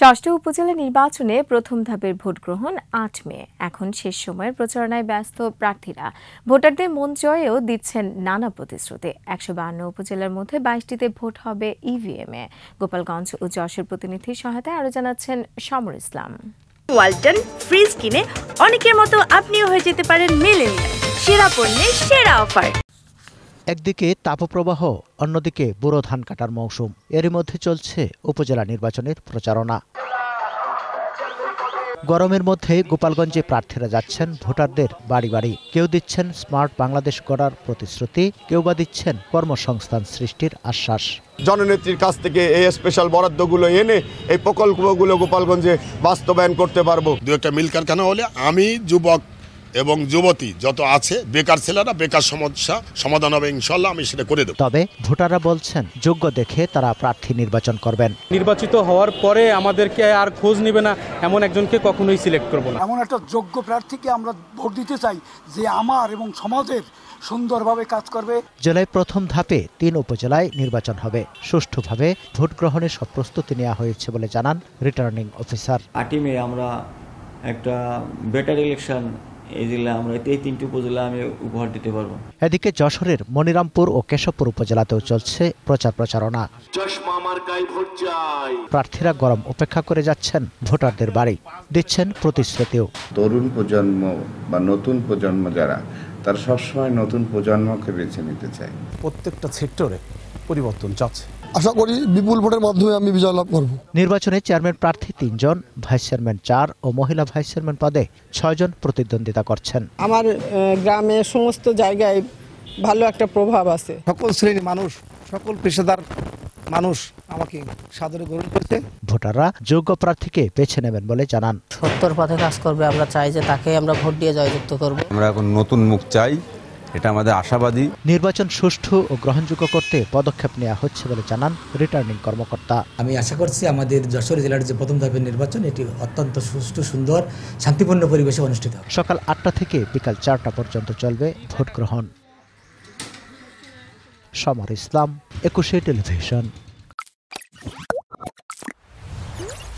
ষষ্ঠ উপজেলা নির্বাচনে প্রথম ধাপের ভোট গ্রহণ ৮ মে। এখন শেষ সময়ের প্রচারণায় ব্যস্ত প্রার্থীরা ভোটারদের মন জয়েও দিচ্ছেন নানা প্রতিশ্রুতি। ১৫২ উপজেলার মধ্যে ২২টিতে ভোট হবে ইভিএমে। গোপালগঞ্জ ও যশোর প্রতিনিধির সহায়তায় আরো জানাচ্ছেন সমর ইসলাম। ওয়ালটন ফ্রিজ কিনে অনেকের মতো আপনিও হয়ে যেতে পারেন মিলেনিয়াল। সেরা পণ্যের সেরা অফার। একদিকে তাপপ্রবাহ, অন্যদিকে বোরো ধান কাটার মৌসুম। এরই মধ্যে চলছে উপজেলা নির্বাচনের প্রচারণা। গরমের মধ্যে গোপালগঞ্জে প্রার্থীরা যাচ্ছেন ভোটারদের বাড়ি বাড়ি। কেউ দিচ্ছেন স্মার্ট বাংলাদেশ গড়ার প্রতিশ্রুতি, কেউ বা দিচ্ছেন কর্মসংস্থান সৃষ্টির আশ্বাস। জননেত্রীর কাছ থেকে এই স্পেশাল বরাদ্দগুলো এনে এই প্রকল্পগুলো গোপালগঞ্জে বাস্তবায়ন করতে পারবো। দু একটা মিল কারখানা হলে আমি যুবক এবং যুবতী যত আছে বেকার ছেলেরা বেকার সমস্যা সমাধান হবে ইনশাল্লাহ, আমি সেটা করে দেব। তবে ভোটাররা বলছেন যোগ্য দেখে তারা প্রার্থী নির্বাচন করবেন। নির্বাচিত হওয়ার পরে আমাদেরকে আর খোঁজ নেবে না এমন একজনকে কখনোই সিলেক্ট করব না। এমন একটা যোগ্য প্রার্থীকে আমরা ভোট দিতে চাই যে আমার এবং সমাজের সুন্দরভাবে কাজ করবে। জেলায় প্রথম ধাপে ৩ উপজেলায় নির্বাচন হবে। সুষ্ঠুভাবে ভোট গ্রহণের সব প্রস্তুতি নেওয়া হয়েছে বলে জানান রিটার্নিং অফিসার। ৮ মে আমরা একটা বেটার ইলেকশন এই জেলা আমরা এই ৩টি উপজেলা আমি উপহার দিতে পারবো। এদিকে যশোরের মনিরামপুর ও কেশবপুর উপজেলাতেও চলছে প্রচারণা। প্রার্থীরা গরম উপেক্ষা করে যাচ্ছেন ভোটারদের বাড়ি, দিচ্ছেন প্রতিশ্রুতিও। তরুণ প্রজন্ম বা নতুন প্রজন্ম যারা, তারা সবসময় নতুন প্রজন্মকে বেছে নিতে চায়। প্রত্যেকটা সেক্টরে পরিবর্তন চাচ্ছে। আশা করি বিপুল ভোটের মাধ্যমে আমি বিজয় লাভ করব। নির্বাচনে চেয়ারম্যান প্রার্থী ৩ জন, ভাইস চেয়ারম্যান ৪ ও মহিলা ভাইস চেয়ারম্যান পদে ৬ জন প্রতিদ্বন্দ্বিতা করছেন। আমার গ্রামে সমস্ত জায়গায় ভালো একটা প্রভাব আছে। সকল শ্রেণীর মানুষ, সকল পেশাদার মানুষ আমাকে সাদরে গ্রহণ করতে। ভোটাররা যোগ্য প্রার্থীকে বেছে নেবেন বলে জানান। সত্যর পথে কাজ করবে, আমরা চাই যে তাকে আমরা ভোট দিয়ে জয়যুক্ত করব। আমরা এখন নতুন মুখ চাই, এটা আমাদের আশাবাদী। নির্বাচন সুষ্ঠু ও গ্রহণযোগ্য করতে পদক্ষেপ নেওয়া হচ্ছে বলে জানান রিটার্নিং কর্মকর্তা। আমি আশা করছি আমাদের যশোর জেলার যে প্রথম ধাপের নির্বাচন এটি অত্যন্ত সুষ্ঠু, সুন্দর, শান্তিপূর্ণ পরিবেশে অনুষ্ঠিত হবে। সকাল ৮টা থেকে বিকাল ৪টা পর্যন্ত চলবে ভোট গ্রহণ। সমর ইসলাম, ২১ টেলিভিশন।